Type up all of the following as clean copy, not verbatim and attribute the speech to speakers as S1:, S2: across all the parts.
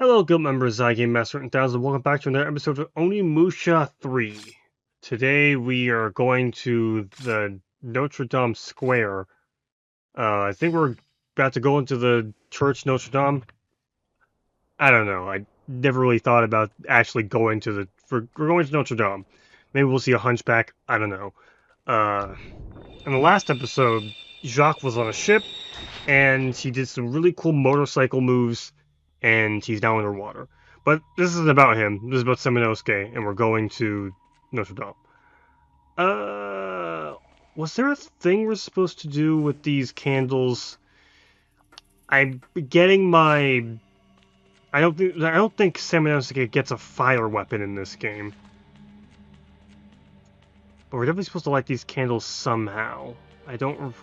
S1: Hello, guild members, Game Master 1000. Welcome back to another episode of Onimusha 3. Today we are going to the Notre Dame Square. I think we're about to go into the church Notre Dame. I don't know. I never really thought about actually going to we're going to Notre Dame. Maybe we'll see a hunchback. I don't know. In the last episode, Jacques was on a ship, and he did some really cool motorcycle moves, and he's now underwater. But this isn't about him. This is about Semenosuke, and we're going to Notre Dame. Was there a thing we're supposed to do with these candles? I'm getting my... I don't think Semenosuke gets a fire weapon in this game. But we're definitely supposed to light these candles somehow. I don't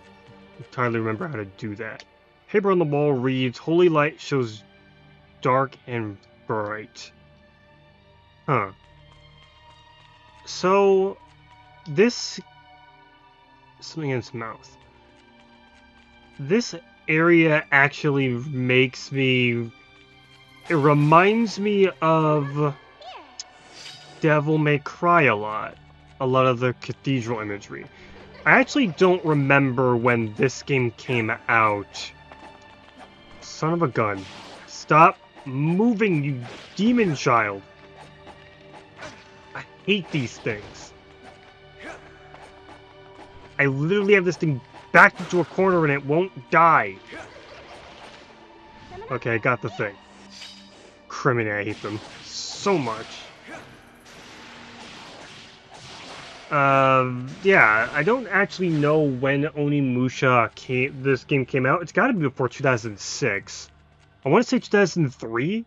S1: entirely remember how to do that. Paper on the wall reads, "Holy light shows dark and bright." Huh. So, this... something in his mouth. This area actually makes me... It reminds me of Devil May Cry a lot. A lot of the cathedral imagery. I actually don't remember when this game came out. Son of a gun. Stop moving, you demon child. I hate these things. I literally have this thing backed into a corner and it won't die. Okay, I got the thing. Criminy, I hate them so much. Yeah, I don't actually know when Onimusha this game came out. It's gotta be before 2006. I want to say 2003?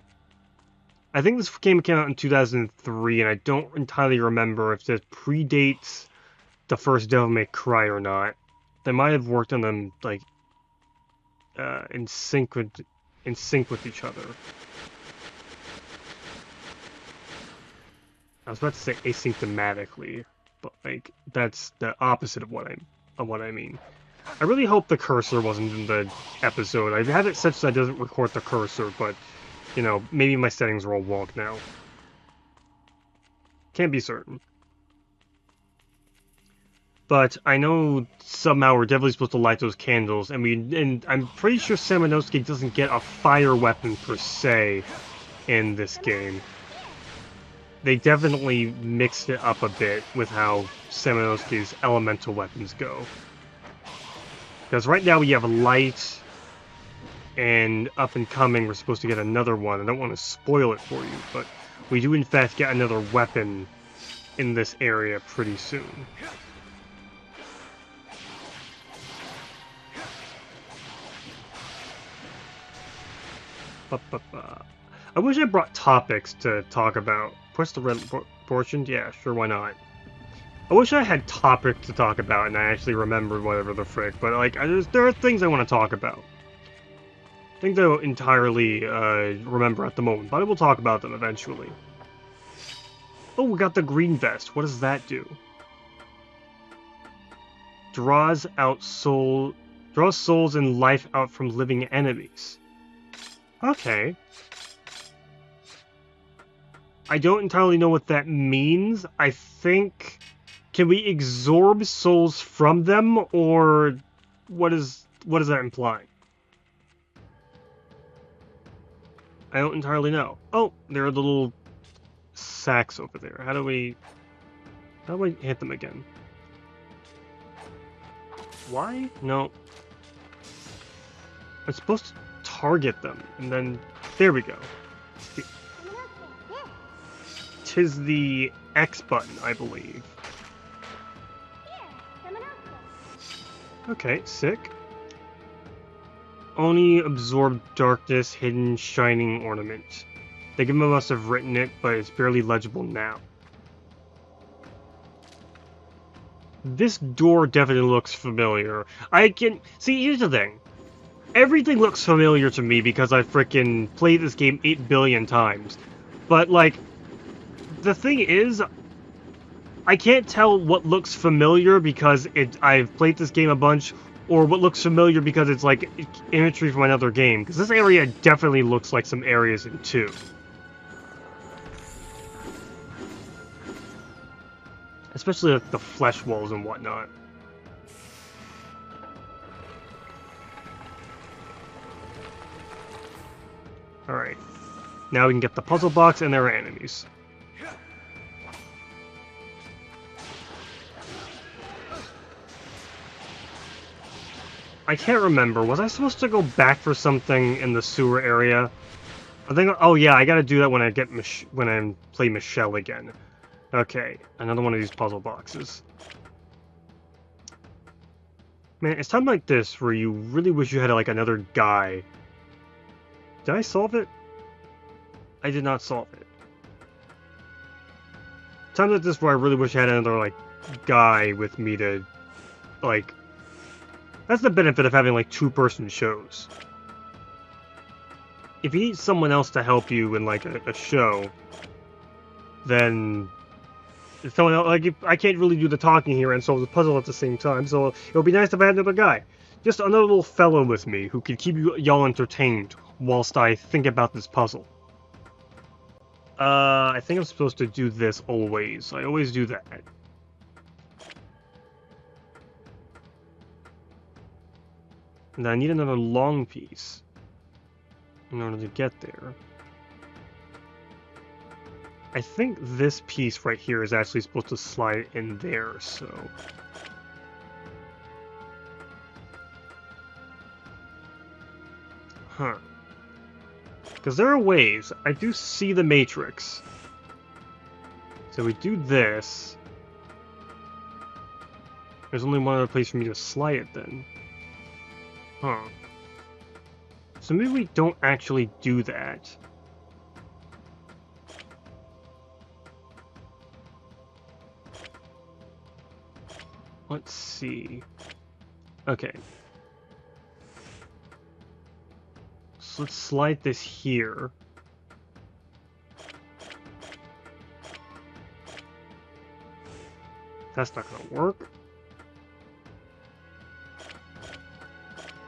S1: I think this game came out in 2003, and I don't entirely remember if this predates the first Devil May Cry or not. They might have worked on them, like, in sync with each other. I was about to say asymptomatically, but like that's the opposite of what I mean. I really hope the cursor wasn't in the episode. I've had it set so that doesn't record the cursor, but you know, maybe my settings are all wonk now. Can't be certain. But I know somehow we're definitely supposed to light those candles, and I'm pretty sure Semenosuke doesn't get a fire weapon per se in this game. They definitely mixed it up a bit with how Semenosuke's elemental weapons go. Because right now we have light, and up and coming we're supposed to get another one. I don't want to spoil it for you, but we do in fact get another weapon in this area pretty soon. I wish I brought topics to talk about. Push the red portion? Yeah, sure, why not? I wish I had topics to talk about and I actually remembered whatever the frick, but like, there are things I want to talk about. Things I don't entirely remember at the moment, but I will talk about them eventually. Oh, we got the green vest. What does that do? Draws souls and life out from living enemies. Okay. I don't entirely know what that means. I think... Can we absorb souls from them, or what does that imply? I don't entirely know. Oh, there are the little sacks over there. How do I hit them again? Why? No. I'm supposed to target them, and then... There we go. Tis the X button, I believe. Okay, sick. Oni absorbed darkness, hidden shining ornament. The game must have written it, but it's barely legible now. This door definitely looks familiar. See, here's the thing. Everything looks familiar to me because I frickin' played this game 8 billion times. But, like, the thing is, I can't tell what looks familiar because I've played this game a bunch, or what looks familiar because it's like imagery from another game. Because this area definitely looks like some areas in 2. Especially like the flesh walls and whatnot. Alright. Now we can get the puzzle box and their enemies. I can't remember. Was I supposed to go back for something in the sewer area? I think. Oh yeah, I gotta do that when I get when I play Michelle again. Okay, another one of these puzzle boxes. Man, it's time like this where you really wish you had like another guy. Did I solve it? I did not solve it. Times like this where I really wish I had another like guy with me to like. That's the benefit of having like 2-person shows. If you need someone else to help you in like a show, then someone else, like I can't really do the talking here and solve the puzzle at the same time. So it would be nice if I had another guy, just another little fellow with me who could keep y'all entertained whilst I think about this puzzle. I think I'm supposed to do this always. I always do that. And I need another long piece in order to get there. I think this piece right here is actually supposed to slide in there, so... Huh. Because there are ways. I do see the matrix. So we do this. There's only one other place for me to slide it then. Huh. So maybe we don't actually do that. Let's see. Okay. So let's slide this here. That's not gonna work.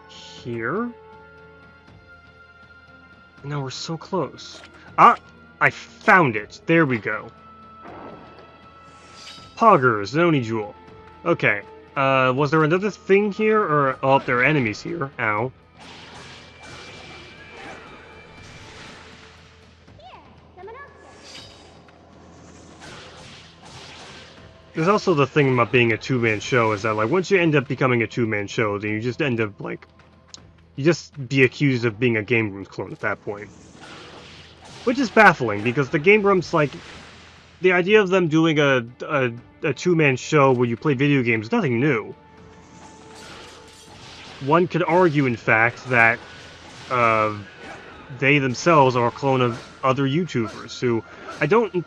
S1: Here. No, we're so close. Ah! I found it! There we go. Poggers, Oni Jewel. Okay. Was there another thing here? Or, oh, there are enemies here. Ow. There's also the thing about being a 2-man show is that, like, once you end up becoming a 2-man show, then you just end up, like, you just be accused of being a Game Grumps clone at that point. Which is baffling, because the Game Grumps, like, the idea of them doing a 2-man show where you play video games is nothing new. One could argue, in fact, that they themselves are a clone of other YouTubers who I don't...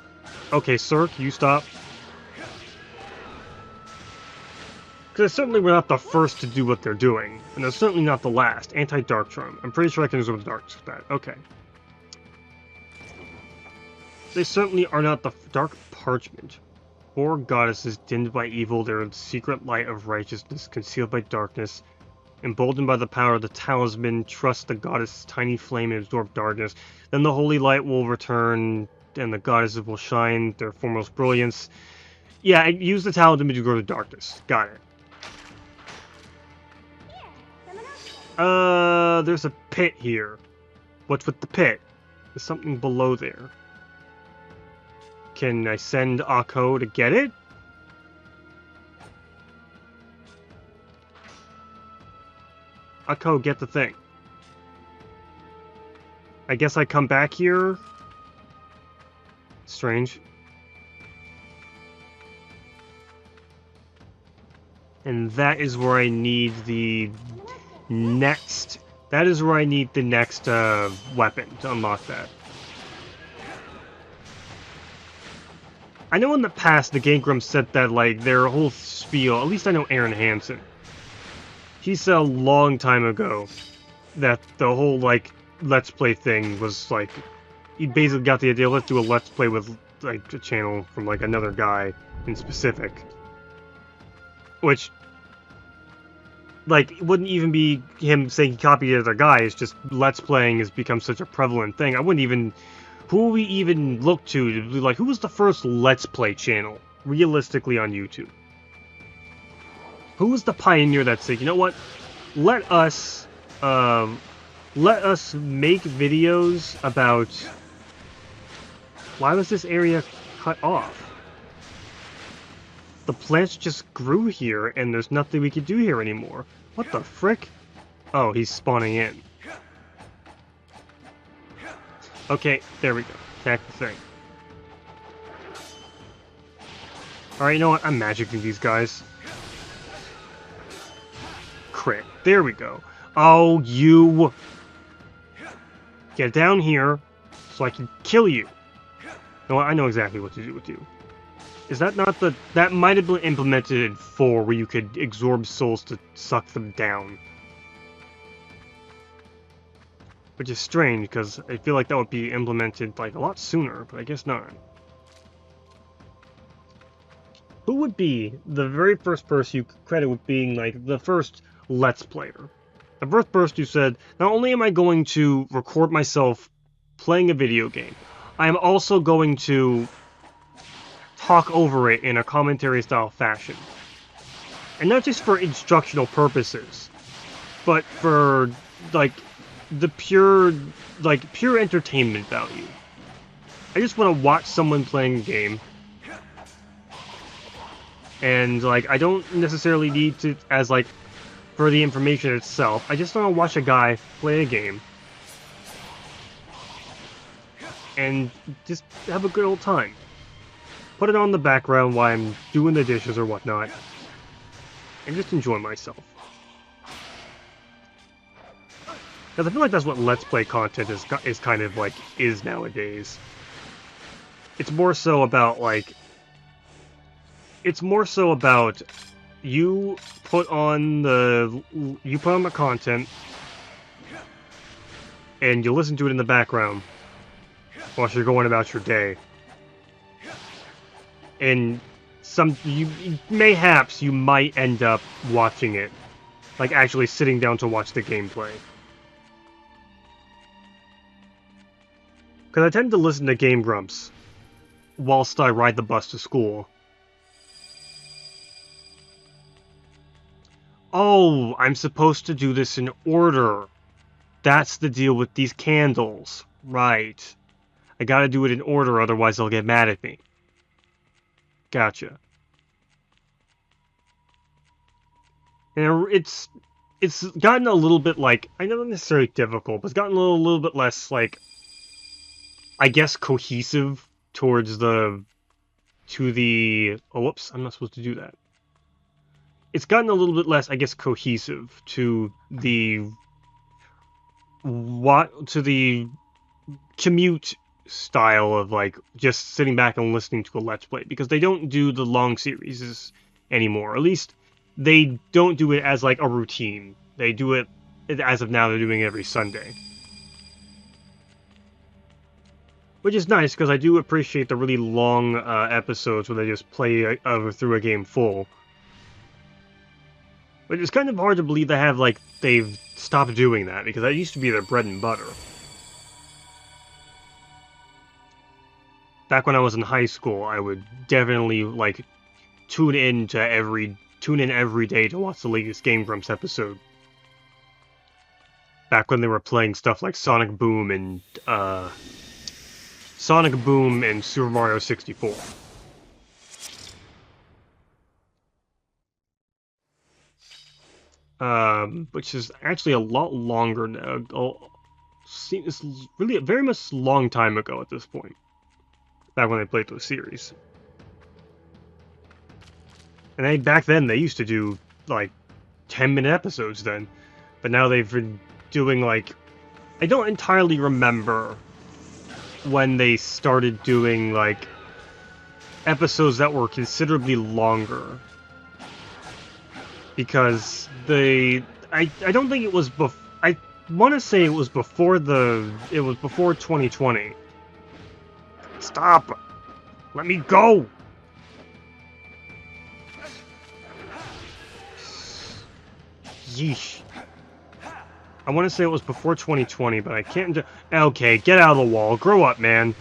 S1: Okay, sir, can you stop? Because certainly we're not the first to do what they're doing, and they're certainly not the last. Anti-Dark Charm. I'm pretty sure I can resolve the Dark Spat. Okay. They certainly are not the Dark Parchment. Four goddesses dimmed by evil, their secret light of righteousness concealed by darkness. Emboldened by the power of the talisman, trust the goddess' tiny flame and absorb darkness. Then the holy light will return, and the goddesses will shine their foremost brilliance. Yeah, use the talisman to go to darkness. Got it. There's a pit here. What's with the pit? There's something below there. Can I send Akko to get it? Akko, get the thing. I guess I come back here? Strange. And that is where I need the next... That is where I need the next weapon to unlock that. I know in the past the Game Grumps said that, like, their whole spiel, at least I know Aaron Hansen. He said a long time ago that the whole, like, Let's Play thing was, like, he basically got the idea, let's do a Let's Play with, like, a channel from, like, another guy in specific. Which, like, it wouldn't even be him saying he copied other guys, just Let's Playing has become such a prevalent thing. I wouldn't even... Who would we even look to be like, who was the first Let's Play channel, realistically, on YouTube? Who was the pioneer that said, you know what, let us make videos about... Why was this area cut off? The plants just grew here, and there's nothing we could do here anymore. What the frick? Oh, he's spawning in. Okay, there we go. Attack the thing. Alright, you know what? I'm magicking these guys. Crit. There we go. Oh, you! Get down here, so I can kill you. You know what? I know exactly what to do with you. Is that not the... That might have been implemented in 4, where you could absorb souls to suck them down. Which is strange, because I feel like that would be implemented, like, a lot sooner, but I guess not. Who would be the very first person you could credit with being, like, the first Let's Player? The first person who said, not only am I going to record myself playing a video game, I am also going to talk over it in a commentary-style fashion. And not just for instructional purposes, but for, like, the pure entertainment value. I just want to watch someone playing a game, and, like, I don't necessarily need to, as, like, for the information itself, I just want to watch a guy play a game, and just have a good old time. Put it on the background while I'm doing the dishes or whatnot, and just enjoy myself. Because I feel like that's what Let's Play content is kind of like, is nowadays. It's more so about, like... It's more so about you put on the content, and you listen to it in the background while you're going about your day. And mayhaps you might end up watching it, like actually sitting down to watch the gameplay. Because I tend to listen to Game Grumps whilst I ride the bus to school. Oh, I'm supposed to do this in order. That's the deal with these candles. Right. I gotta do it in order, otherwise they'll get mad at me. Gotcha. And it's gotten a little bit, like, I know not necessarily difficult, but it's gotten a little bit less, like, I guess cohesive towards oh, whoops, I'm not supposed to do that. It's gotten a little bit less, I guess, cohesive to the commute style of, like, just sitting back and listening to a Let's Play, because they don't do the long series anymore. At least they don't do it as, like, a routine. They do it, as of now, they're doing it every Sunday. Which is nice, because I do appreciate the really long episodes where they just play through a game full. But it's kind of hard to believe they've stopped doing that, because that used to be their bread and butter. Back when I was in high school, I would definitely, like, tune in every day to watch the latest Game Grumps episode. Back when they were playing stuff like Sonic Boom and Super Mario 64. Which is actually a lot longer now. It's really a very much long time ago at this point. Back when they played those series. And back then, they used to do, like, 10-minute episodes then. But now they've been doing, like... I don't entirely remember when they started doing, like, episodes that were considerably longer. Because I don't think it was I want to say it was before 2020. Stop! Let me go! Yeesh. I want to say it was before 2020, but I can't... Okay, get out of the wall. Grow up, man.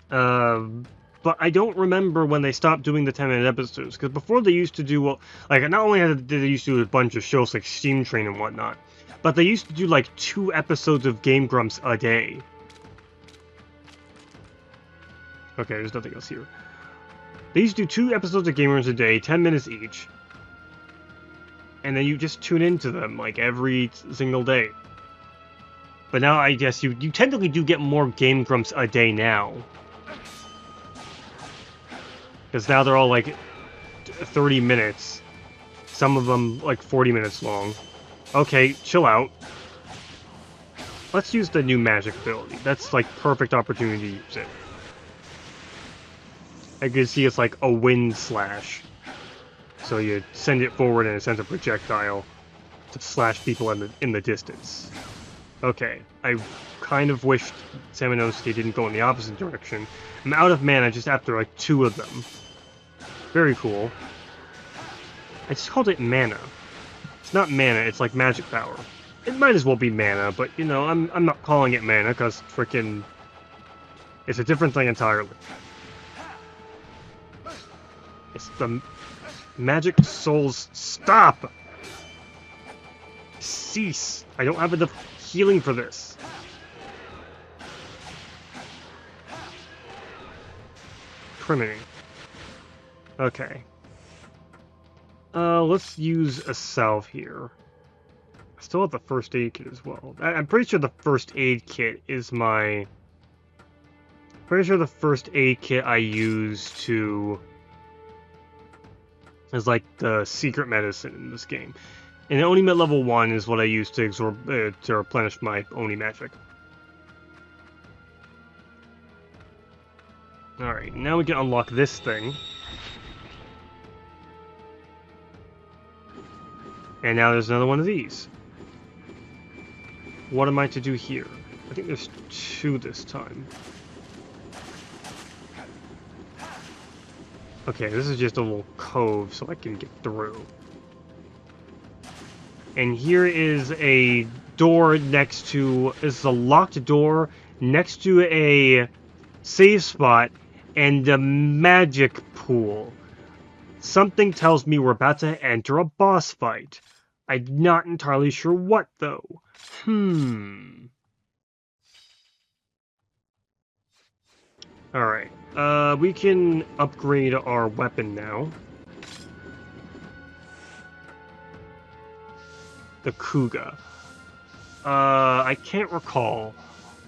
S1: But I don't remember when they stopped doing the 10-minute episodes, because before they used to do, well, like, not only did they used to do a bunch of shows like Steam Train and whatnot, but they used to do like 2 episodes of Game Grumps a day. Okay, there's nothing else here. They used to do 2 episodes of Game Grumps a day, 10 minutes each, and then you just tune into them like every single day. But now I guess you technically do get more Game Grumps a day now. Because now they're all like 30 minutes. Some of them like 40 minutes long. Okay, chill out. Let's use the new magic ability. That's like perfect opportunity to use it. I can see it's like a wind slash. So you send it forward and it sends a projectile to slash people in the distance. Okay, I kind of wished Samanosuke didn't go in the opposite direction. I'm out of mana just after like 2 of them. Very cool. I just called it mana. It's not mana, it's like magic power. It might as well be mana, but you know, I'm not calling it mana because frickin' it's a different thing entirely. It's the magic souls. Stop! Cease! I don't have enough healing for this. Criminy. Okay. Let's use a salve here. I still have the first aid kit as well. I'm pretty sure the first aid kit is my... Pretty sure the first aid kit I use to... is like the secret medicine in this game. And Oni Met level 1 is what I use to absorb, to replenish my Oni magic. Alright, now we can unlock this thing. And now there's another one of these. What am I to do here? I think there's 2 this time. Okay, this is just a little cove so I can get through. And here is a door next to... This is a locked door next to a save spot and a magic pool. Something tells me we're about to enter a boss fight. I'm not entirely sure what, though. Alright. We can upgrade our weapon now. The Kuga. I can't recall.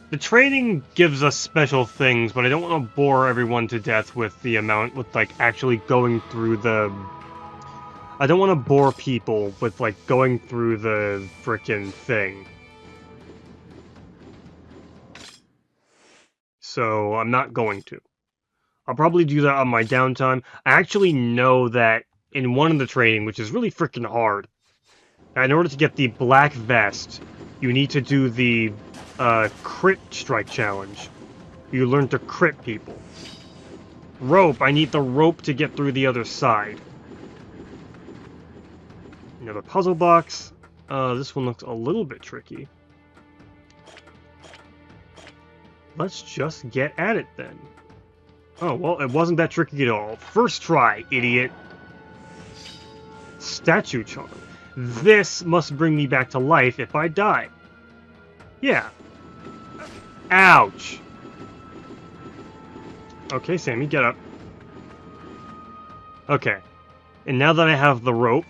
S1: The training gives us special things, but I don't want to bore everyone to death with the amount, with like actually going through the... I don't want to bore people with like going through the frickin' thing. So I'm not going to. I'll probably do that on my downtime. I actually know that in one of the training, which is really frickin' hard, in order to get the black vest, you need to do the crit strike challenge. You learn to crit people. Rope, I need the rope to get through the other side. Another puzzle box. This one looks a little bit tricky. Let's just get at it then. Oh, well, it wasn't that tricky at all. First try, idiot. Statue charm. This must bring me back to life if I die. Yeah. Ouch. Okay, Sammy, get up. Okay. And now that I have the rope,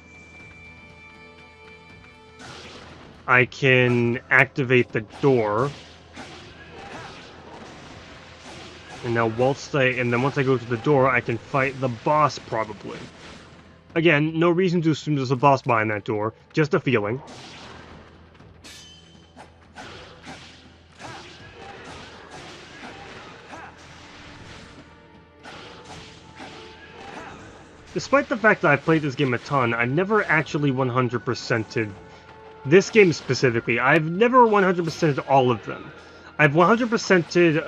S1: I can activate the door. And now once I go to the door, I can fight the boss, probably. Again, no reason to assume there's a boss behind that door, just a feeling. Despite the fact that I played this game a ton, I've never actually 100%ed this game specifically. I've never 100%ed all of them. I've 100%ed,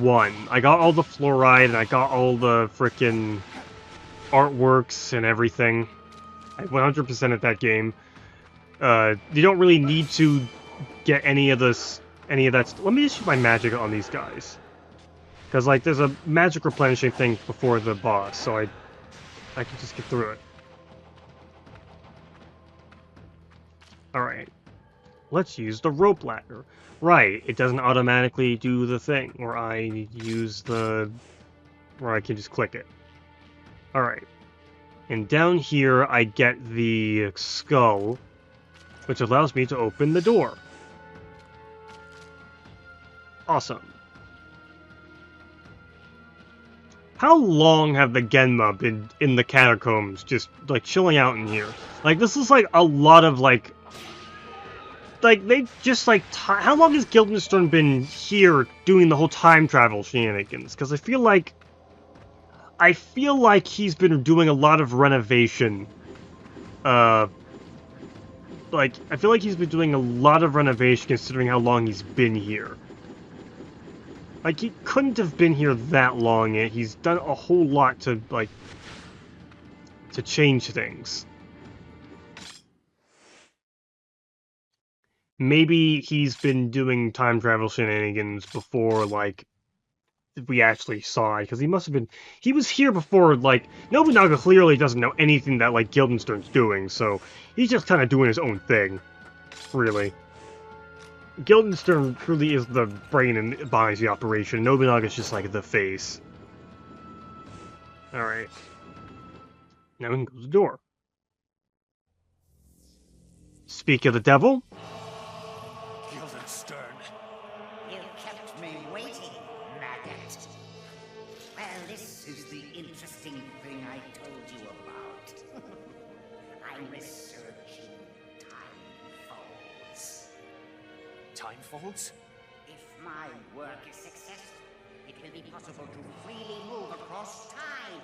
S1: 1. I got all the fluoride, and I got all the frickin'... artworks and everything. I 100% at that game. You don't really need to get any of that. Let me just use my magic on these guys. Because, like, there's a magic replenishing thing before the boss, so I can just get through it. Alright. Let's use the rope ladder. Right, it doesn't automatically do the thing, or I use the... or I can just click it. Alright. And down here, I get the skull, which allows me to open the door. Awesome. How long have the Genma been in the Catacombs, just, like, chilling out in here? Like, this is, like, a lot of, like, they just, like, how long has Guildenstern been here doing the whole time travel shenanigans? Because I feel like he's been doing a lot of renovation. Like, I feel like he's been doing a lot of renovation considering how long he's been here. Like, he couldn't have been here that long, and he's done a whole lot to, like, to change things. Maybe he's been doing time travel shenanigans before, like, we actually saw it, because he was here before, like, Nobunaga clearly doesn't know anything that, like, Guildenstern's doing, so he's just kind of doing his own thing, really. Guildenstern truly is the brain and behind the operation. Nobunaga's just, like, the face. Alright. Now we can close the door. Speak of the devil.
S2: Guildenstern.
S3: You kept me waiting, maggot. Well, this is the interesting thing I told you about. I'm researching time folds.
S2: Time folds?
S3: If my work is successful, it will be possible to freely move across time.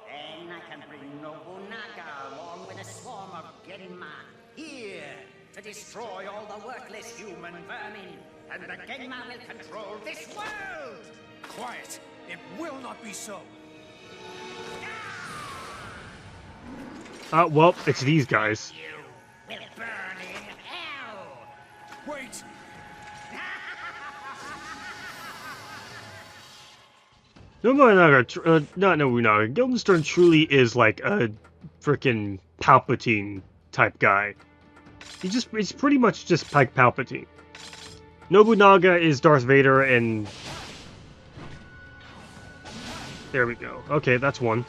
S3: Then I can bring Nobunaga along with a swarm of Genma here to destroy all the worthless human vermin, and the Genma will control this world!
S2: Quiet! It will not be so!
S1: Well, it's these guys.
S3: You will burn in hell!
S2: Wait!
S1: Not Nobunaga. Guildenstern truly is like a freaking Palpatine type guy. He's pretty much just like Palpatine. Nobunaga is Darth Vader, and there we go. Okay, that's one.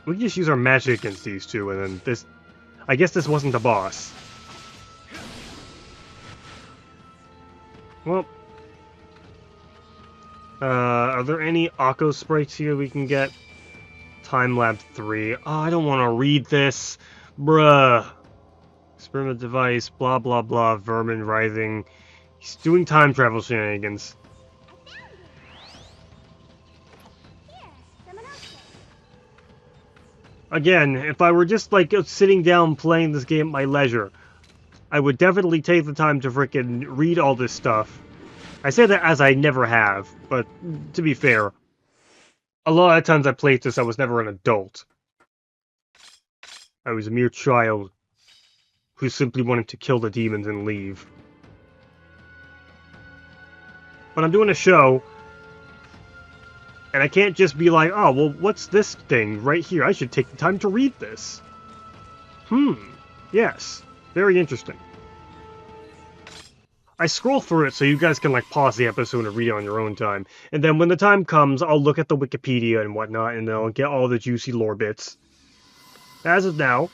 S1: We can just use our magic against these two, and then this... I guess this wasn't the boss. Well... are there any Akko sprites here we can get? Time Lab 3. Oh, I don't want to read this. Bruh. Experiment device, blah blah blah, vermin writhing. He's doing time travel shenanigans. Again, if I were just like sitting down playing this game at my leisure, I would definitely take the time to frickin' read all this stuff. I say that as I never have, but to be fair, a lot of times I played this, I was never an adult. I was a mere child who simply wanted to kill the demons and leave. But I'm doing a show, and I can't just be like, oh, well, what's this thing right here? I should take the time to read this. Yes. Very interesting. I scroll through it so you guys can, like, pause the episode and read it on your own time. And then when the time comes, I'll look at the Wikipedia and whatnot, and I'll get all the juicy lore bits. As of now,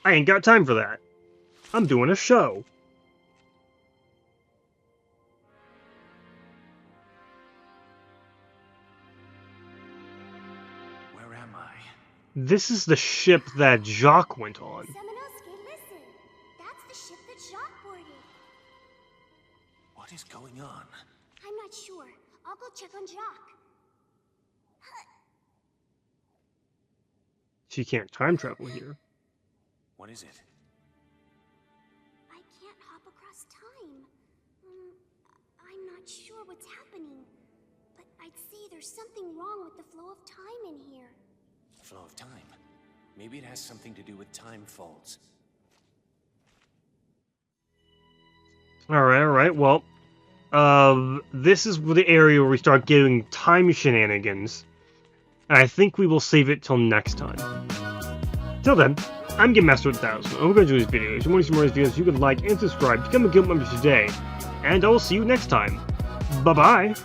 S1: I ain't got time for that. I'm doing a show.
S2: Where am I?
S1: This is the ship that Jacques went on.
S4: Samanosuke, listen. That's the ship that Jacques boarded.
S2: What is going on?
S4: I'm not sure. I'll go check on Jacques.
S1: She can't time travel here.
S2: What is it?
S4: I can't hop across time. I'm not sure what's happening. But I'd say there's something wrong with the flow of time in here.
S2: flow of time. Maybe it has something to do with time folds.
S1: Alright, well, this is the area where we start getting time shenanigans. And I think we will save it till next time. Till then, I'm GameMaster1000. I'm going to do these videos. If you want to see more of these videos, you could like and subscribe, become a guild member today, and I will see you next time. Bye-bye!